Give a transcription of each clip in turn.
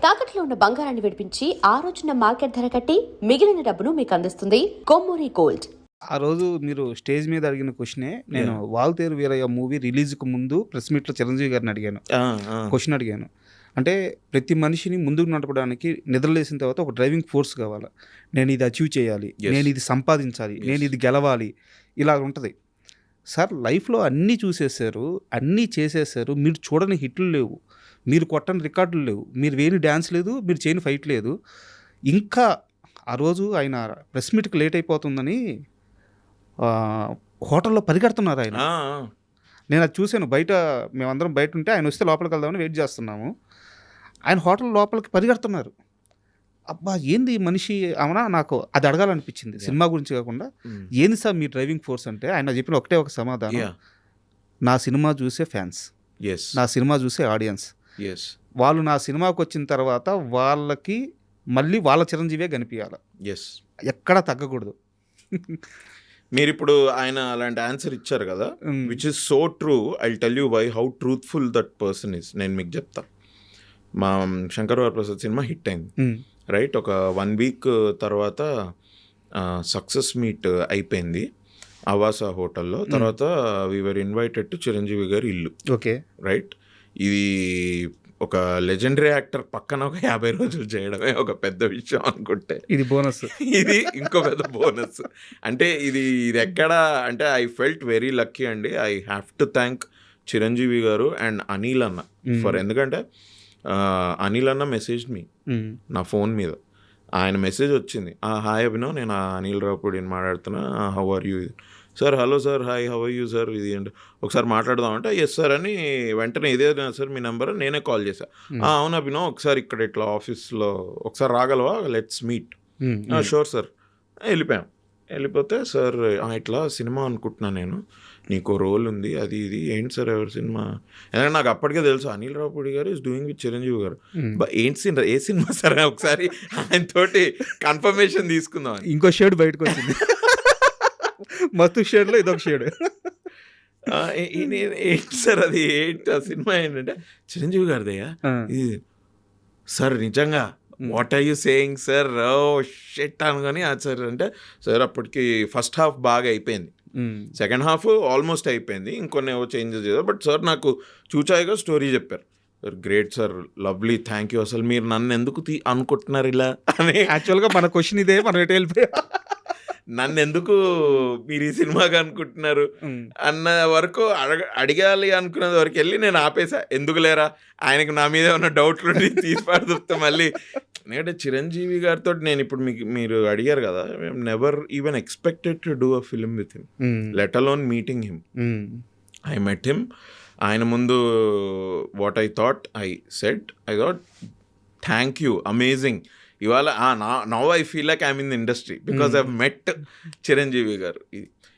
తాకట్లో ఉన్న బంగారాన్ని విడిపించి ఆ రోజున మార్కెట్ ధర కట్టి మిగిలిన డబ్బును మీకు అందిస్తుంది కొమ్మూరి గోల్డ్. ఆ రోజు మీరు స్టేజ్ మీద అడిగిన క్వశ్చనే నేను వాల్తేరు వీరయ్య మూవీ రిలీజ్కి ముందు ప్రెస్ మీట్లో చిరంజీవి గారిని అడిగాను. క్వశ్చన్ అడిగాను, అంటే ప్రతి మనిషిని ముందుకు నడపడానికి నిద్రలేసిన తర్వాత ఒక డ్రైవింగ్ ఫోర్స్ కావాలి. నేను ఇది అచీవ్ చేయాలి, నేను ఇది సంపాదించాలి, నేను ఇది గెలవాలి, ఇలా ఉంటుంది. సార్ లైఫ్లో అన్నీ చూసేసారు, అన్నీ చేసేసారు, మీరు చూడని హిట్లు లేవు, మీరు కొట్టని రికార్డులు లేవు, మీరు వేని డ్యాన్స్ లేదు, మీరు చేయని ఫైట్ లేదు. ఇంకా ఆ రోజు ఆయన ప్రెస్ మీట్కి లేట్ అయిపోతుందని హోటల్లో పరిగెడుతున్నారు ఆయన. నేను అది చూశాను. బయట మేమందరం బయట ఉంటే ఆయన వస్తే లోపలికి వెళ్దామని వెయిట్ చేస్తున్నాము. ఆయన హోటల్ లోపలికి పరిగెడుతున్నారు. అబ్బా ఏంది మనిషి అవునా, నాకు అది అడగాలనిపించింది. సినిమా గురించి కాకుండా ఏంది సార్ మీ డ్రైవింగ్ ఫోర్స్ అంటే ఆయన చెప్పిన ఒకటే ఒక సమాధానం, నా సినిమా చూసే ఫ్యాన్స్, నా సినిమా చూసే ఆడియన్స్, వాళ్ళు నా సినిమాకి వచ్చిన తర్వాత వాళ్ళకి మళ్ళీ వాళ్ళ చిరంజీవే కనిపించాలి, ఎక్కడా తగ్గకూడదు. మీరు ఇప్పుడు ఆయన అలాంటి ఆన్సర్ ఇచ్చారు కదా, which is so true. I tell you why how truthful that person is. నేను మీకు చెప్తా. మా శంకర్ వరప్రసాద్ సినిమా హిట్ అయింది, రైట్? ఒక 1 వీక్ తర్వాత సక్సెస్ మీట్ అయిపోయింది ఆవాస హోటల్లో. తర్వాత వీఆర్ ఇన్వైటెడ్ టు చిరంజీవి గారి ఇల్లు. Okay, right. ఇది ఒక లెజెండరీ యాక్టర్ పక్కన ఒక 50 రోజులు చేయడమే ఒక పెద్ద విషయం అనుకుంటే, ఇది బోనస్. ఇది ఇంకో పెద్ద బోనస్. అంటే ఇది ఎక్కడ అంటే ఐ ఫెల్ట్ వెరీ లక్కీ అండి. I have to thank Chiranjeevi garu and Anil అన్న ఫర్. ఎందుకంటే అనిల్ అన్న మెసేజ్ మీ నా ఫోన్ మీద. ఆయన మెసేజ్ వచ్చింది, హాయ్ అభినవ్, నేను అనిల్ రావుపూడిని మాట్లాడుతున్నా, how are you? Sir hello sir, hi how are you sir, ఇది అంటే ఒకసారి మాట్లాడదామంటే ఎస్ సార్ అని వెంటనే ఇదే సార్ మీ నెంబర్, నేనే కాల్ చేశా. అవును అభినవ్, ఒకసారి ఇక్కడ ఇట్లా ఆఫీస్లో ఒకసారి రాగలవా, లెట్స్ మీట్. Sure sir. వెళ్ళిపోతే సార్ ఇట్లా సినిమా అనుకుంటున్నాను నేను, నీకు రోల్ ఉంది, అది ఇది. ఏంటి సార్ ఎవరి సినిమా? ఎందుకంటే నాకు అప్పటికే తెలుసు అనిల్ రావుపూడి గారు ఈజ్ డూయింగ్ విత్ చిరంజీవి గారు. ఏంటి ఏ సినిమా సార్? ఒకసారి ఆయన తోటి కన్ఫర్మేషన్ తీసుకుందాం. ఇంకో షేడ్ బయటకు వచ్చింది, మస్తు షేడ్లో ఇదొక షేడ్. ఏంటి సార్ అది, ఏంటి ఆ సినిమా ఏంటంటే చిరంజీవి గారిదయ్యా ఇది. సార్ నిజంగా what are you saying sir? ఓ షెట్ అనుకొని సార్ అంటే, సార్ అప్పటికి ఫస్ట్ హాఫ్ బాగా అయిపోయింది, సెకండ్ హాఫ్ ఆల్మోస్ట్ అయిపోయింది, ఇంకొన్ని ఏవో చేంజెస్ చేశారు. బట్ సార్ నాకు చూచాయిగా స్టోరీ చెప్పారు. Sir great sir, lovely, thank you. అసలు మీరు నన్ను ఎందుకు అనుకుంటున్నారు ఇలా అని. యాక్చువల్గా మన క్వశ్చన్ ఇదే, మనం ఎటు వెళ్ళిపోయా, నన్ను ఎందుకు మీరు ఈ సినిమాగా అనుకుంటున్నారు అన్న వరకు అడగాలి అనుకునేది వరకు వెళ్ళి నేను ఆపేసా. ఎందుకు లేరా, ఆయనకు నా మీద ఉన్న డౌట్లు తీసి పడుతా మళ్ళీ. ఎందుకంటే చిరంజీవి గారితో నేను ఇప్పుడు మీరు అడిగారు కదా, never even expected to do a film with him, let alone meeting him. I met him. ఆయన ముందు what I thought I said, I thought thank you, amazing. ఇవాళ now I feel like I'm in the industry because I met Chiranjeevi garu.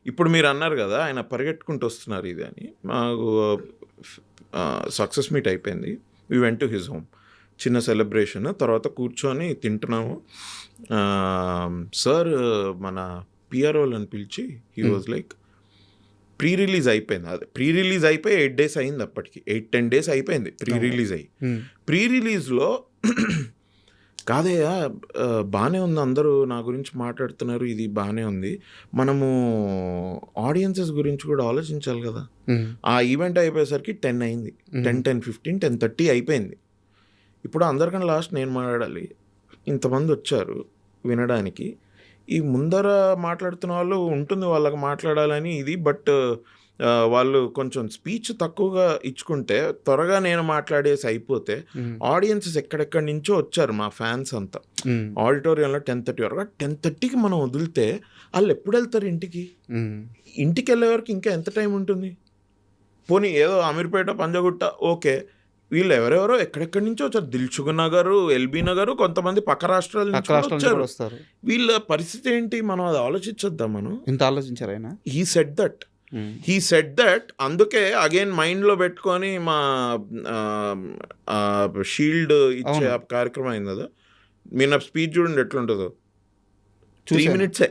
ఇప్పుడు మీరు అన్నారు కదా ఆయన పరిగెట్టుకుంటూ వస్తున్నారు ఇది అని. మాకు సక్సెస్ మీట్ అయిపోయింది, we went to his home, చిన్న సెలబ్రేషన్. తర్వాత కూర్చొని తింటున్నాము. సార్ మన పిఆర్ఓలను పిలిచి he was like, pre release అయిపోయింది, అదే ప్రీ రిలీజ్ అయిపోయి 8 days అయింది, అప్పటికి 8-10 days అయిపోయింది ప్రీ రిలీజ్ అయ్యి. ప్రీ రిలీజ్లో కాదయ్యా బాగానే ఉంది, అందరూ నా గురించి మాట్లాడుతున్నారు, ఇది బాగానే ఉంది, మనము ఆడియన్సెస్ గురించి కూడా ఆలోచించాలి కదా. ఆ ఈవెంట్ అయిపోయేసరికి 10 అయింది, 10:15, 10:30 అయిపోయింది. ఇప్పుడు అందరికన్నా లాస్ట్ నేను మాట్లాడాలి. ఇంతమంది వచ్చారు వినడానికి. ఈ ముందర మాట్లాడుతున్న వాళ్ళు ఉంటుంది వాళ్ళకి మాట్లాడాలని ఇది, బట్ వాళ్ళు కొంచెం స్పీచ్ తక్కువగా ఇచ్చుకుంటే త్వరగా నేను మాట్లాడేసి అయిపోతే, ఆడియన్సెస్ ఎక్కడెక్కడి నుంచో వచ్చారు మా ఫ్యాన్స్ అంతా ఆడిటోరియంలో 10:30 వరకు. 10:30కి మనం వదిలితే వాళ్ళు ఎప్పుడు వెళ్తారు ఇంటికి? ఇంటికి వెళ్ళే వరకు ఇంకా ఎంత టైం ఉంటుంది? పోనీ ఏదో అమీర్పేట, పంజగుట్ట ఓకే, వీళ్ళు ఎవరెవరో ఎక్కడెక్కడి నుంచో వచ్చారు, దిల్సుఖ్ నగర్, ఎల్బీ నగర్, కొంతమంది పక్క రాష్ట్రాల నుంచి వచ్చారు. వీళ్ళ పరిస్థితి ఏంటి? మనం అది ఆలోచించొద్దాం. మనం ఇంత ఆలోచించారు ఆయన. హీ సెడ్ దట్ అందుకే అగైన్ మైండ్లో పెట్టుకొని మా షీల్డ్ ఇచ్చే కార్యక్రమం అయింది కదా. మీరు నా స్పీచ్ చూడండి ఎట్లుంటుందో, 3 minutes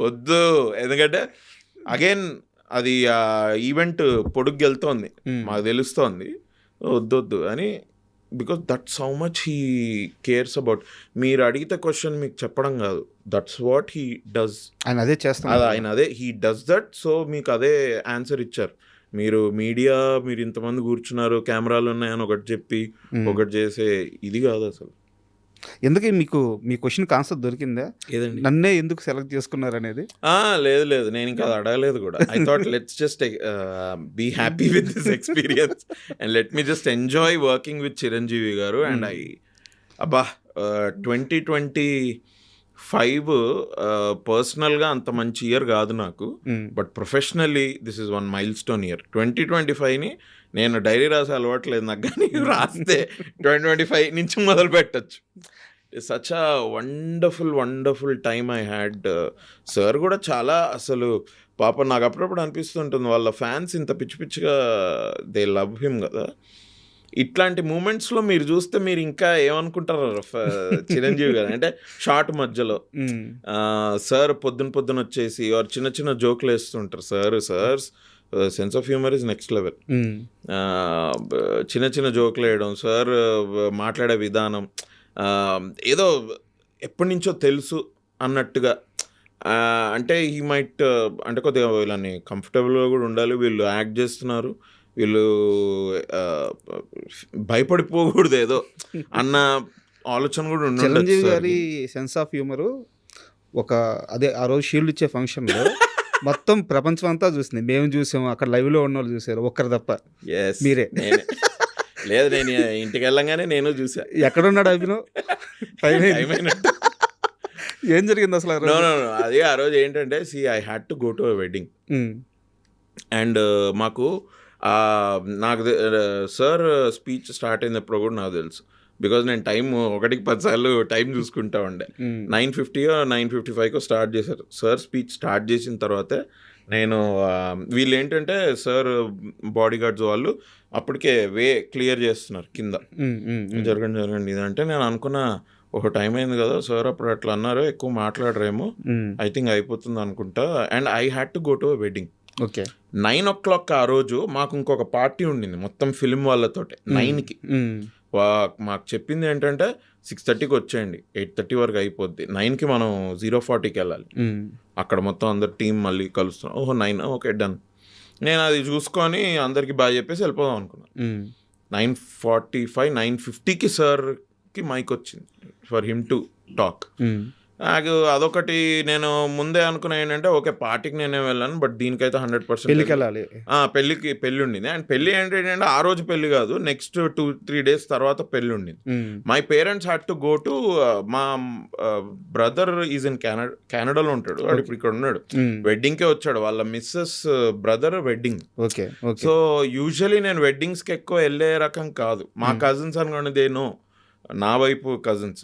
వద్దు. ఎందుకంటే అగైన్ అది ఈవెంట్ పొడుగు వెళ్తోంది, మాకు తెలుస్తోంది, వద్దొద్దు అని because that's how much he cares about. మీరు అడిగితే క్వశ్చన్ మీకు చెప్పడం కాదు, దట్స్ వాట్ హీ డస్. ఆయన అదే చేస్తాను. ఆయన అదే హీ డస్ దట్. సో మీకు అదే ఆన్సర్ ఇచ్చారు. మీరు మీడియా, మీరు ఇంతమంది కూర్చున్నారు, కెమెరాలు ఉన్నాయని ఒకటి చెప్పి ఒకటి చేసే ఇది కాదు అసలు. ఎందుకే మీకు మీ క్వశ్చన్కి ఆన్సర్ దొరికిందా? ఏదండి? నన్నే ఎందుకు సెలెక్ట్ చేసుకున్నారు అనేది? లేదు, నేను ఇంకా అది అడగలేదు కూడా. I thought let's just be happy with this experience and let me just enjoy working with Chiranjeevi garu. And అబ్బా 2025 పర్సనల్గా అంత మంచి ఇయర్ కాదు నాకు, but professionally this is one milestone year. 2025ని నేను డైరీ రాసే అలవాట్లేదు నాకు, కానీ రాస్తే 2025 నుంచి మొదలు పెట్టచ్చు. Such a wonderful time I had. Sir కూడా చాలా అసలు పాప నాకు అప్పుడప్పుడు అనిపిస్తుంటుంది వాళ్ళ ఫ్యాన్స్ ఇంత పిచ్చి పిచ్చిగా దే లవ్ హిమ్ కదా. ఇట్లాంటి మూమెంట్స్లో మీరు చూస్తే మీరు ఇంకా ఏమనుకుంటారు చిరంజీవి గారు అంటే షార్ట్ మధ్యలో సార్ పొద్దున వచ్చేసి చిన్న చిన్న జోకులు వేస్తుంటారు. Sir sense of humour is next level. చిన్న జోకులు వేయడం, సార్ మాట్లాడే విధానం ఏదో ఎప్పటి నుంచో తెలుసు అన్నట్టుగా. అంటే ఈ మైట్ అంటే కొద్దిగా వీళ్ళని కంఫర్టబుల్గా కూడా ఉండాలి, వీళ్ళు యాక్ట్ చేస్తున్నారు, వీళ్ళు భయపడిపోకూడదు ఏదో అన్న ఆలోచన కూడా ఉండాలి. చిరంజీవి గారి సెన్స్ ఆఫ్ హ్యూమరు అదే ఆ రోజు షీల్డ్ ఇచ్చే ఫంక్షన్లో మొత్తం ప్రపంచం అంతా చూసింది. మేము చూసాము, అక్కడ లైవ్లో ఉన్న వాళ్ళు చూసారు, ఒక్కరు తప్ప. మీరే లేదు, నేను ఇంటికి వెళ్ళంగానే నేను చూసా. ఎక్కడున్నాడు అభినవ్? ఏం జరిగింది అసలు? అది ఆ రోజు ఏంటంటే I had to go to a wedding and మాకు నాకు సార్ స్పీచ్ స్టార్ట్ అయినప్పుడు కూడా నాకు తెలుసు, బికాజ్ నేను టైం 1కి 10 సార్లు టైం చూసుకుంటా ఉండే. 9:50 9:55 స్టార్ట్ చేశారు. సార్ స్పీచ్ స్టార్ట్ చేసిన తర్వాతే నేను వీళ్ళు ఏంటంటే సార్ బాడీ గార్డ్స్ వాళ్ళు అప్పటికే వే క్లియర్ చేస్తున్నారు కింద, జరగండి ఇదంటే నేను అనుకున్నా ఒక టైం అయింది కదా సార్ అప్పుడు అట్లా అన్నారు, ఎక్కువ మాట్లాడరేమో, ఐ థింక్ అయిపోతుంది అనుకుంటా. And I had to go to a wedding. Okay, 9 o'clock ఆ రోజు మాకు ఇంకొక పార్టీ ఉండింది మొత్తం ఫిల్మ్ వాళ్ళతోటే. 9కి మాకు చెప్పింది ఏంటంటే 6:30కి వచ్చేయండి, 8:30 వరకు అయిపోద్ది, 9కి మనం 0:40కి వెళ్ళాలి. అక్కడ మొత్తం అందరు టీం మళ్ళీ కలుస్తున్నాం. 9 ఓకే డన్. నేను అది చూసుకొని అందరికి బాగా చెప్పేసి వెళ్ళిపోదాం అనుకున్నాను. 9:45 9:50కి సార్కి మైక్ వచ్చింది ఫర్ హిమ్ టు టాక్. నాకు అదొకటి నేను ముందే అనుకున్నా ఏంటంటే ఓకే పార్టీకి నేనే వెళ్ళాను, బట్ దీనికైతే 100% పెళ్ళికి వెళ్ళాలి. పెళ్ళి ఉండింది. అండ్ పెళ్ళి ఏంటంటే ఆ రోజు పెళ్ళి కాదు, నెక్స్ట్ 2-3 days తర్వాత పెళ్ళి ఉండింది. My parents had to go to, మా బ్రదర్ ఈజ్ ఇన్ కెనడాలో ఉంటాడు, వాడు ఇప్పుడు ఇక్కడ ఉన్నాడు, వెడ్డింగ్కే వచ్చాడు, వాళ్ళ Mrs brother wedding. Okay, so usually నేను వెడ్డింగ్స్కి ఎక్కువ వెళ్ళే రకం కాదు. మా కజిన్స్ అనుకునేదేనో నా వైపు కజిన్స్,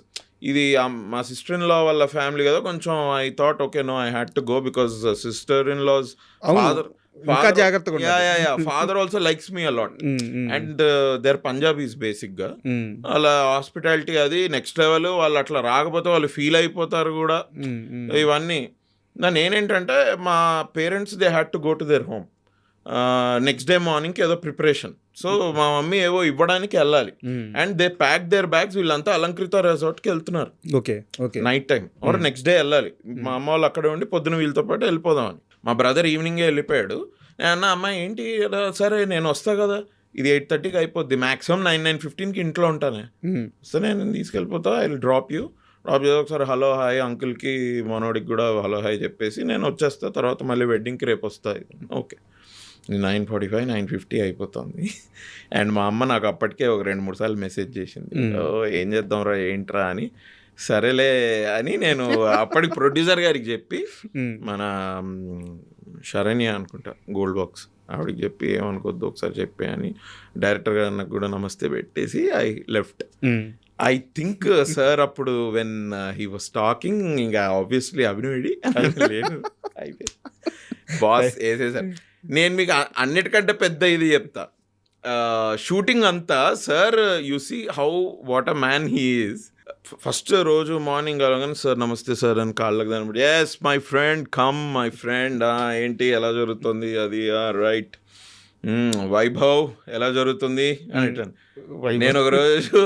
ఇది మా సిస్టర్ ఇన్ లా వాళ్ళ ఫ్యామిలీ కదా, కొంచెం I thought okay no I had to go because sister in law father also likes me a lot and they're Punjabis basic గా. వాళ్ళ హాస్పిటాలిటీ అది నెక్స్ట్ లెవెల్. వాళ్ళు అట్లా రాకపోతే వాళ్ళు ఫీల్ అయిపోతారు కూడా. ఇవన్నీ దాన్ని ఏంటంటే మా parents they had to go to their home next day మార్నింగ్కి ఏదో ప్రిపరేషన్. సో మా మమ్మీ ఏవో ఇవ్వడానికి వెళ్ళాలి and they pack their bags. వీళ్ళంతా అలంకృత రిసార్ట్కి వెళ్తున్నారు night time or next day వెళ్ళాలి. మా అమ్మ వాళ్ళు అక్కడే ఉండి పొద్దున వీళ్ళతో పాటు వెళ్ళిపోదామని. మా బ్రదర్ ఈవినింగే వెళ్ళిపోయాడు. నేను అన్న అమ్మాయి ఏంటి సరే నేను వస్తా కదా, ఇది 8:30కి అయిపోద్ది, మ్యాక్సిమం 9-9:15కి ఇంట్లో ఉంటానే, సో నేను తీసుకెళ్ళిపోతా, ఐ విల్ డ్రాప్ చేసి ఒకసారి హలో హాయ్ అంకుల్కి మనోడికి కూడా హలో హాయ్ చెప్పేసి నేను వచ్చేస్తా, తర్వాత మళ్ళీ వెడ్డింగ్కి రేపు వస్తాయి. ఓకే 9:45 9:50 అయిపోతుంది. అండ్ మా అమ్మ నాకు అప్పటికే ఒక 2-3 సార్లు మెసేజ్ చేసింది, ఏం చేద్దాంరా ఏంట్రా అని. సరేలే అని నేను అప్పటికి ప్రొడ్యూసర్ గారికి చెప్పి, మన శరణ్య అనుకుంటా గోల్డ్ బాక్స్, ఆవిడకి చెప్పి ఏమనుకోద్దు ఒకసారి చెప్పే అని డైరెక్టర్ గారు నాకు కూడా నమస్తే పెట్టేసి I left. I think sir అప్పుడు వెన్ హీ వాస్ టాకింగ్ ఇంకా ఆబ్వియస్లీ అభినయుడి లేదు అయిపోయి బాస్ వేసేసారు. నేను మీకు అన్నిటికంటే పెద్ద ఇది చెప్తా, షూటింగ్ అంతా sir you see how what a man he is. First రోజు మార్నింగ్ అలాగని సార్ నమస్తే సార్ అని కాళ్ళకి దాని yes my friend come my friend, ఏంటి ఎలా జరుగుతుంది అది రైట్ వైభవ్ ఎలా జరుగుతుంది అని అంటాను. నేను ఒక రోజు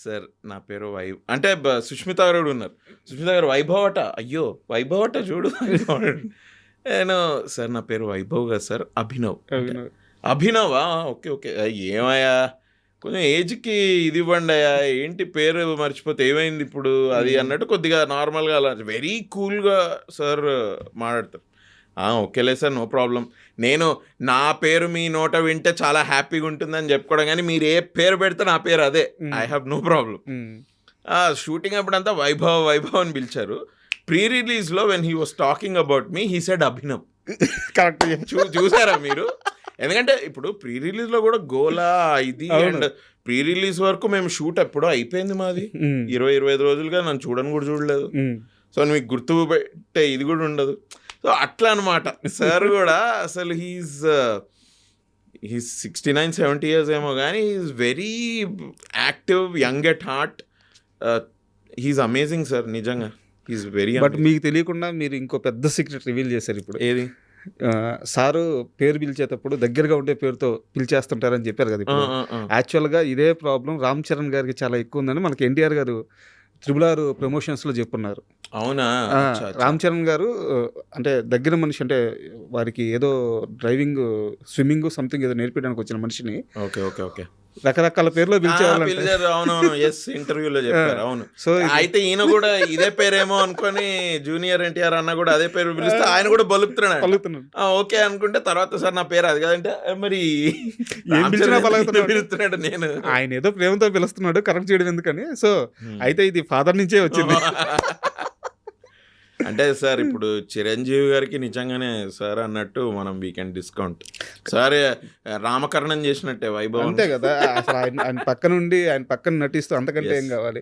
సార్ నా పేరు అంటే సుష్మిత గారు కూడా ఉన్నారు. సుష్మిత గారు వైభవ్ అట, అయ్యో వైభవ్ అట చూడు వైభవ్ అట. నేను సార్ నా పేరు వైభవ్ కదా సార్, అభినవా, ఓకే ఓకే, ఏమయ్యా కొంచెం ఏజ్కి ఇది ఇవ్వండి అయ్యా, ఏంటి పేరు మర్చిపోతే ఏమైంది ఇప్పుడు అది అన్నట్టు కొద్దిగా నార్మల్గా అలా వెరీ కూల్గా సార్ మాట్లాడతారు. ఓకేలే సార్, నో ప్రాబ్లం. నేను నా పేరు మీ నోట వింటే చాలా హ్యాపీగా ఉంటుందని చెప్పుకోవడం, కానీ మీరు ఏ పేరు పెడితే నా పేరు అదే, I have no problem. Shooting అప్పుడంతా వైభవ్ వైభవ్ అని పిలిచారు. ప్రీ రిలీజ్లో when he was talking about me he said Abhinav. Correct. చూసారా మీరు? ఎందుకంటే ఇప్పుడు ప్రీ రిలీజ్లో కూడా గోలా ఇది అండ్ ప్రీ రిలీజ్ వరకు మేము షూట్ ఎప్పుడో అయిపోయింది మాది, 20-25 రోజులుగా నన్ను చూడని కూడా చూడలేదు. సో మీకు గుర్తు పెట్టే ఇది కూడా ఉండదు. సో అట్లా అనమాట. సార్ కూడా అసలు హీస్ 69-70 years ఏమో, కానీ he's very active, young at heart. He's amazing sir, నిజంగా హీస్ వెరీ. బట్ మీకు తెలియకుండా మీరు ఇంకో పెద్ద సీక్రెట్ రివీల్ చేశారు ఇప్పుడు. ఏది? సారు పేరు పిలిచేటప్పుడు దగ్గరగా ఉండే పేరుతో పిలిచేస్తుంటారని చెప్పారు కదా. ఇప్పుడు యాక్చువల్గా ఇదే ప్రాబ్లం రామ్ చరణ్ గారికి చాలా ఎక్కువ ఉందని మనకి ఎన్టీఆర్ గారు RRR ప్రమోషన్స్లో చెప్పున్నారు. అవునా? రామ్ చరణ్ గారు అంటే దగ్గర మనిషి, అంటే వారికి ఏదో డ్రైవింగ్, స్విమ్మింగ్ సంథింగ్ ఏదో నేర్పించడానికి వచ్చిన మనిషిని ఓకే ఓకే ఓకే రకరకాల పేర్లో పిలిచేవాళ్ళు. అవునవును, ఎస్, ఇంటర్వ్యూలో చెప్పారు. అవును. సో అయితే ఈయన కూడా ఇదే పేరేమో అనుకొని జూనియర్ ఎన్టీఆర్ అన్న కూడా అదే పేరు పిలిస్తే ఆయన కూడా బలుపుతున్నాడు. ఓకే అనుకుంటే తర్వాత సార్ నా పేరు అది కదంటే మరి ఏం పిలిచినా పిలుస్తున్నాడు. నేను ఆయన ఏదో ప్రేమతో పిలుస్తున్నాడు, కరెక్ట్ చేయడం ఎందుకని. సో అయితే ఇది ఫాదర్ నుంచే వచ్చింది. అంటే సార్ ఇప్పుడు చిరంజీవి గారికి నిజంగానే సార్ అన్నట్టు మనం వీకెండ్ డిస్కౌంట్ సార్ రామకరణం చేసినట్టే వైభవ్. అంతే కదా, అసలు ఆయన పక్క నుండి ఆయన పక్కన నటిస్తూ అంతకంటే ఏం కావాలి.